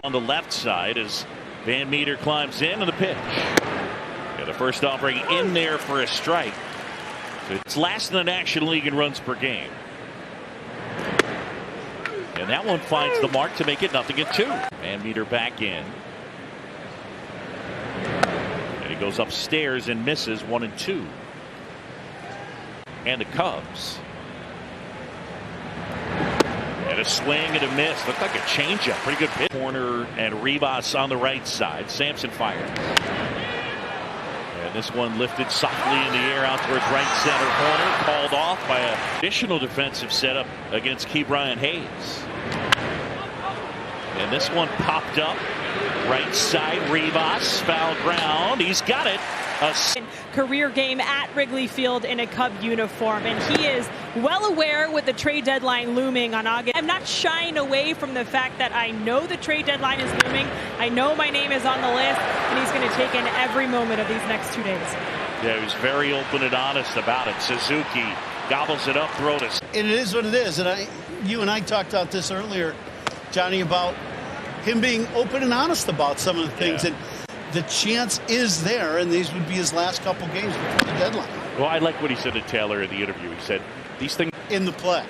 On the left side as Van Meter climbs in and the pitch. Yeah, the first offering in there for a strike. So it's last in the National League in runs per game. And that one finds the mark to make it 0-2. Van Meter back in. And he goes upstairs and misses 1-2. And the Cubs. And a swing and a miss. Looked like a changeup. Pretty good pitch. Corner and Rivas on the right side. Sampson fires. And this one lifted softly in the air out towards right center corner. Called off by an additional defensive setup against Brian Hayes. And this one popped up. Right side, Rivas. Foul ground. He's got it. Career game at Wrigley Field in a Cub uniform, and he is well aware with the trade deadline looming on August. I'm not shying away from the fact that I know the trade deadline is looming. I know my name is on the list, and he's going to take in every moment of these next 2 days. Yeah, he was very open and honest about it. Suzuki gobbles it up, throw to. And it is what it is. And you and I talked about this earlier, Johnny, about him being open and honest about some of the things. Yeah. And the chance is there, and these would be his last couple games before the deadline. Well, I like what he said to Taylor in the interview. He said these things in the play.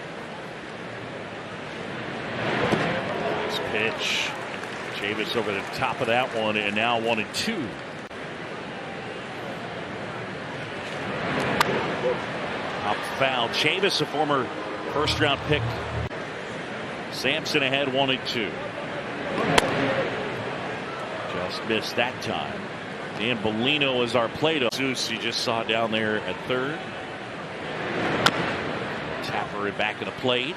This pitch, Chavis over the top of that one, and now 1-2. Up foul. Chavis, a former first-round pick. Sampson ahead, 1-2. Just missed that time. Dan Bellino is our play-doh. Zeus, you just saw down there at third. Tapper it back in the plate.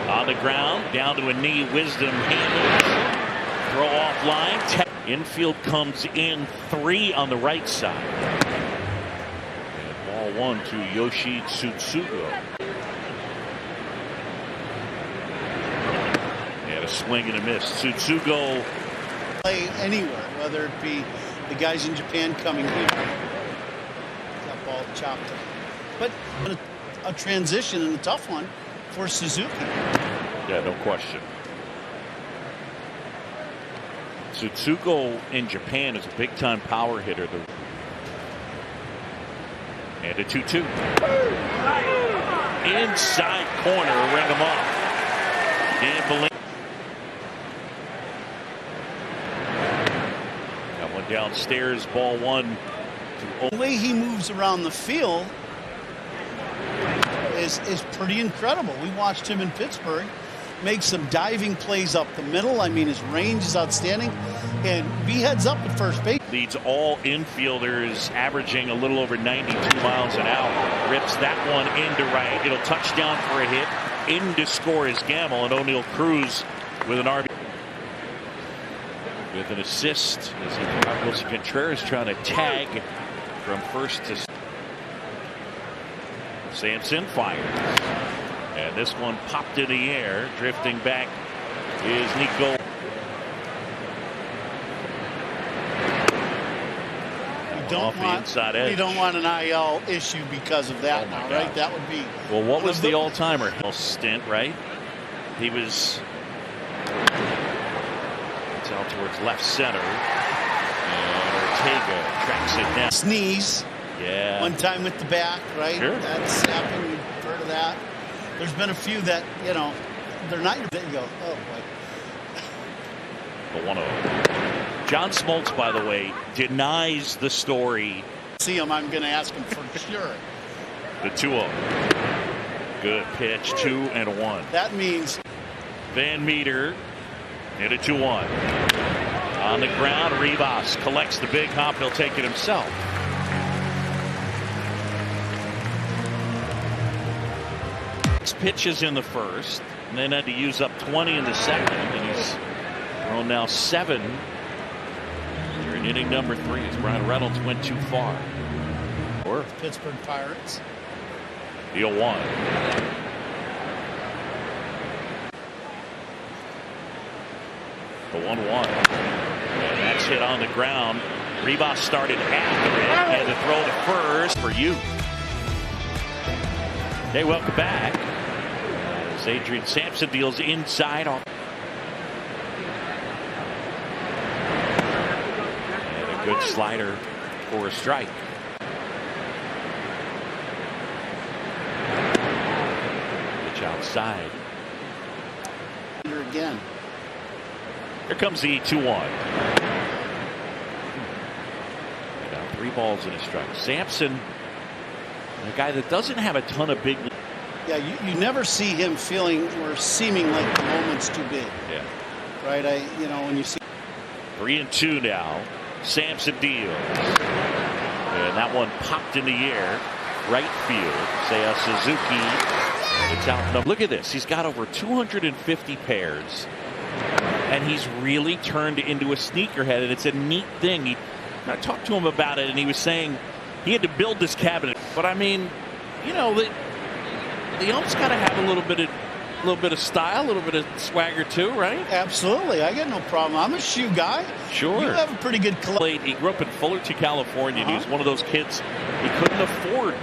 On the ground, down to a knee. Wisdom handles. Throw off line. Infield comes in 3 on the right side. And ball 1 to Yoshi Tsutsugo. And a swing and a miss. Tsutsugo. Play anywhere, whether it be the guys in Japan coming here. That ball chopped up. But a transition and a tough one for Suzuki. Yeah, no question. Tsutsugo in Japan is a big-time power hitter. And a 2-2. Inside corner, ring him up. Dan Bellino. Got one downstairs, ball 1. The way he moves around the field is pretty incredible. We watched him in Pittsburgh make some diving plays up the middle. I mean, his range is outstanding, and he heads up at first base. Leads all infielders, averaging a little over 92 miles an hour. Rips that one into right. It'll touch down for a hit. In to score is Gamble, and O'Neill Cruz with an RBI. With an assist as Wilson Contreras trying to tag from first to. Sampson fires. And this one popped in the air. Drifting back is Nico. You don't want an IL issue because of that now, right? That would be. Well, what was the all-timer stint, right? He was. It's out towards left center. And Ortega tracks it down. Sneeze. Yeah. One time with the back, right? Sure. That's happened. We've heard of that. There's been a few that, they're not your. You go, oh boy. The 1-0. John Smoltz, by the way, denies the story. See him, I'm going to ask him for sure. The 2-0. Good pitch, 2-1. That means Van Meter hit a 2-1. On the ground, Rivas collects the big hop. He'll take it himself. Pitches in the first, and then had to use up 20 in the second, and he's thrown now 7 during inning number 3 as Brian Reynolds went too far. Or Pittsburgh Pirates. The 0-1. The 1-1. And that's base hit on the ground. Rivas started after it, and the throw to first for you. Hey, welcome back. As Adrian Sampson deals inside off. And a good slider for a strike. Pitch outside. Again. Here comes the 2-1. Got 3 balls and a strike. Sampson, a guy that doesn't have a ton of big. Yeah, you never see him feeling or seeming like the moment's too big. Yeah. Right. When you see 3-2 now. Sampson deals. And that one popped in the air. Right field. Seiya Suzuki. It's out. No, look at this. He's got over 250 pairs. And he's really turned into a sneakerhead. And it's a neat thing. I talked to him about it, and he was saying he had to build this cabinet. But I mean, the ump's got to have a little bit of style, a little bit of swagger too, right? Absolutely. I got no problem. I'm a shoe guy. Sure. You have a pretty good collection. He grew up in Fullerton, California. And he was one of those kids. He couldn't afford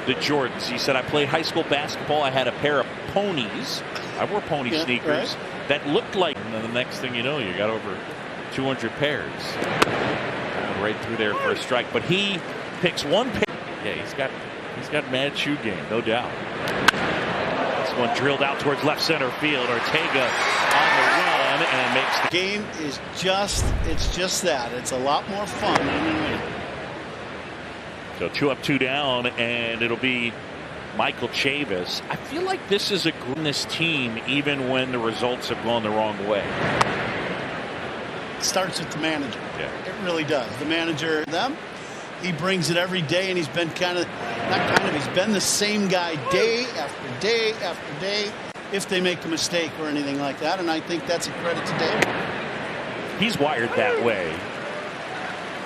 the Jordans. He said, I played high school basketball. I had a pair of ponies. I wore pony sneakers that looked like. And then the next thing you know, you got over 200 pairs. Right through there for a strike. But he picks one pair. Yeah, he's got mad shoe game, no doubt. This one drilled out towards left center field. Ortega on the run and makes the game is just that. It's a lot more fun when you win. So 2 up, 2 down, and it'll be Michael Chavis. I feel like this is a this team even when the results have gone the wrong way. It starts with the manager. Yeah. It really does. The manager, he brings it every day, and he's been he's been the same guy day after day after day. If they make a mistake or anything like that, and I think that's a credit to David. He's wired that way.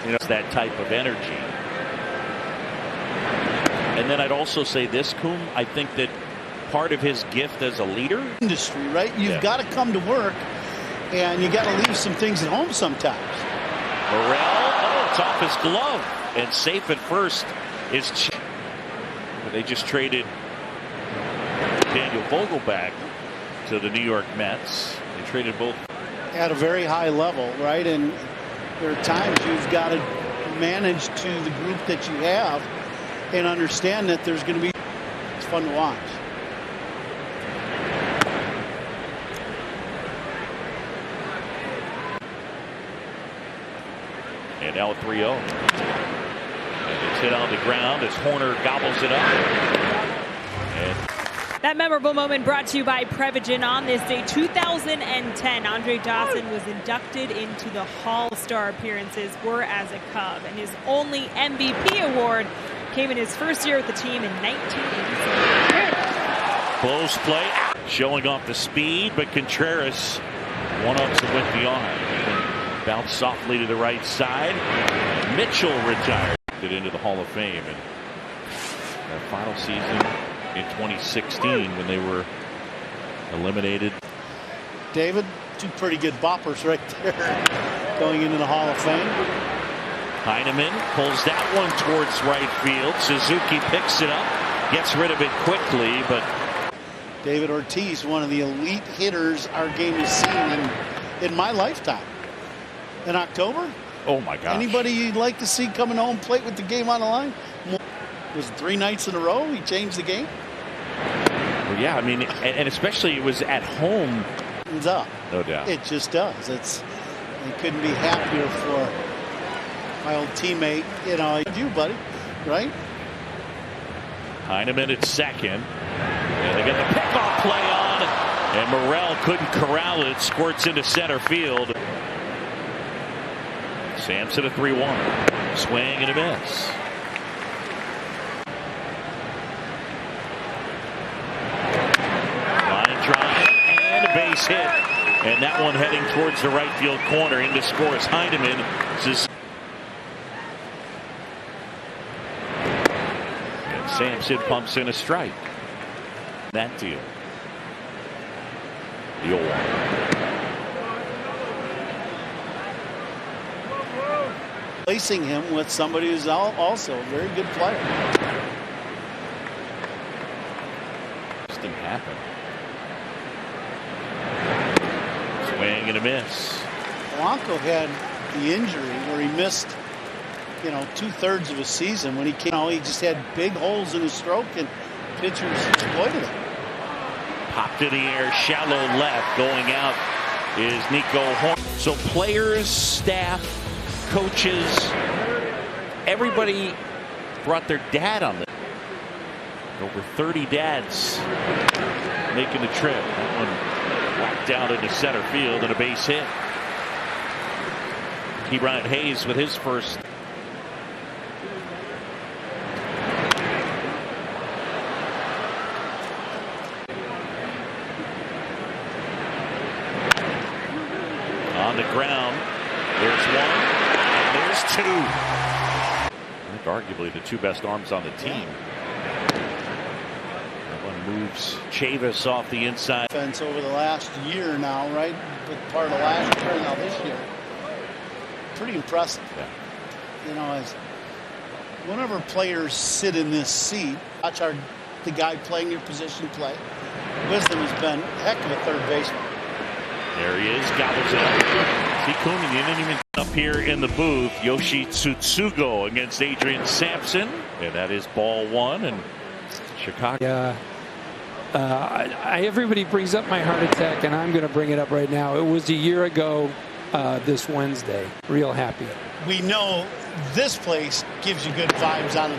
It's that type of energy. And then I'd also say this, Coom, I think that part of his gift as a leader. Industry, right? You've got to come to work, and you got to leave some things at home sometimes. Morel, it's off his glove, and safe at first is. They just traded Daniel Vogelback to the New York Mets. They traded both at a very high level, right? And there are times you've got to manage to the group that you have and understand that there's going to be. It's fun to watch. And now a 3-0. And it's hit on the ground as Horner gobbles it up. And that memorable moment brought to you by Prevagen. On this day, 2010, Andre Dawson was inducted into the Hall. Star appearances were as a Cub, and his only MVP award came in his first year with the team in 1987. Close play, showing off the speed, but Contreras one-ups it with the arm. Bounce softly to the right side. Mitchell retired it into the Hall of Fame in their final season in 2016 when they were eliminated. David, 2 pretty good boppers right there going into the Hall of Fame. Heineman pulls that one towards right field. Suzuki picks it up, gets rid of it quickly, but David Ortiz, one of the elite hitters our game has seen in my lifetime. In October? Oh my gosh. Anybody you'd like to see coming home plate with the game on the line? Was it 3 nights in a row he changed the game? Well, yeah, I mean, and especially it was at home. It's up. No doubt. It just does. I couldn't be happier for my old teammate, you, buddy, right? Heineman at second. And they get the pickoff play on, and Morel couldn't corral it. Squirts into center field. Sampson a 3-1. Swing and a miss. Line drive and a base hit. And that one heading towards the right field corner. Into scores Heineman. And Sampson pumps in a strike. That deal. The 0-1. Placing him with somebody who's also a very good player. Just didn't happen. Swing and a miss. Blanco had the injury where he missed, 2/3 of his season when he came. He just had big holes in his stroke, and pitchers exploited it. Popped in the air, shallow left. Going out is Nico Horn. So players, staff, coaches, everybody brought their dad on this. Over 30 dads making the trip. That one walked out into center field and a base hit. Ke'Bryan Hayes with his first. On the ground, there's one, and there's two. I think arguably the two best arms on the team. That one moves Chavis off the inside. Defense over the last year now, right? But part of last year, now this year. Pretty impressive. Yeah. As whenever players sit in this seat, watch the guy playing your position play. Wisdom has been a heck of a third baseman. There he is, gobbles it up. See, Kunin, you didn't even up here in the booth. Yoshi Tsutsugo against Adrian Sampson. And that is ball one, and Chicago. Everybody brings up my heart attack, and I'm going to bring it up right now. It was a year ago this Wednesday. Real happy. We know this place gives you good vibes on a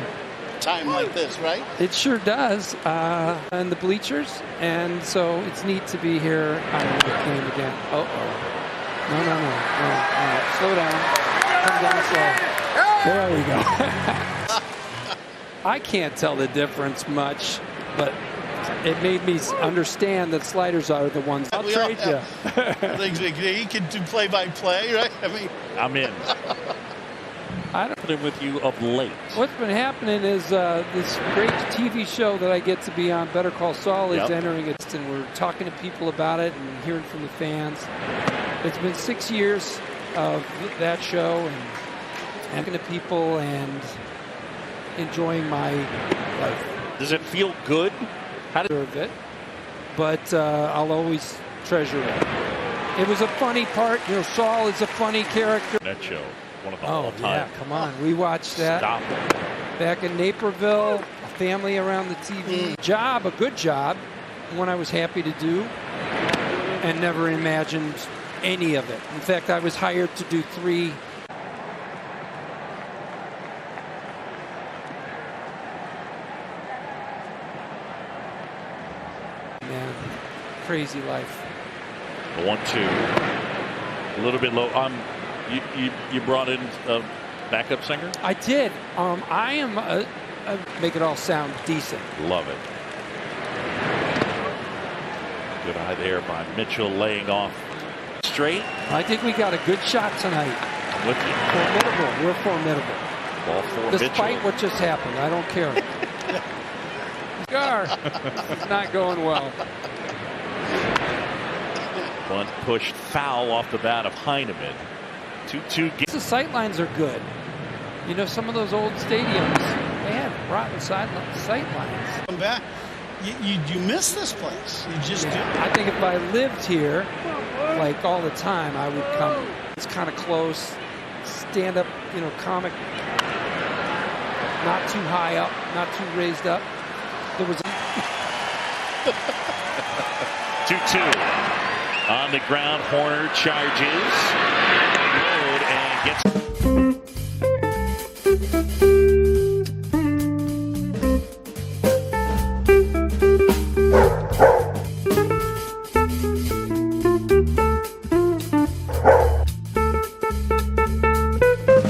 time like this, right? It sure does. And the bleachers, and so it's neat to be here on the game again. No. Slow down. Come down slow. There we go. I can't tell the difference much, but it made me understand that sliders are the ones. I'll trade you. He can do play-by-play, right? I'm in. I don't put him with you of late. What's been happening is this great TV show that I get to be on, Better Call Saul, is entering it, and we're talking to people about it and hearing from the fans. It's been 6 years of that show, and talking to people and enjoying my life. Does it feel good? How did it? But I'll always treasure it. It was a funny part. Saul is a funny character. That show. One of the all-time. Yeah, come on. We watched that. Stop it. Back in Naperville, a family around the TV. A good job, one I was happy to do, and never imagined any of it. In fact, I was hired to do 3. Man, crazy life. The 1-2. A little bit low. You brought in a backup singer? I did. I am make it all sound decent. Love it. Good eye there by Mitchell, laying off straight. I think we got a good shot tonight. I'm with you. Formidable. We're formidable. Ball for Despite Mitchell. what just happened, I don't care. Scar. It's not going well. One pushed foul off the bat of Heineman. 2-2. The sightlines are good. Some of those old stadiums, they had rotten sightlines. Come back. You miss this place. You just do. I think if I lived here, like all the time, I would come. It's kind of close. Stand up, comic. Not too high up, not too raised up. There was 2-2. On the ground, Horner charges. Road and gets.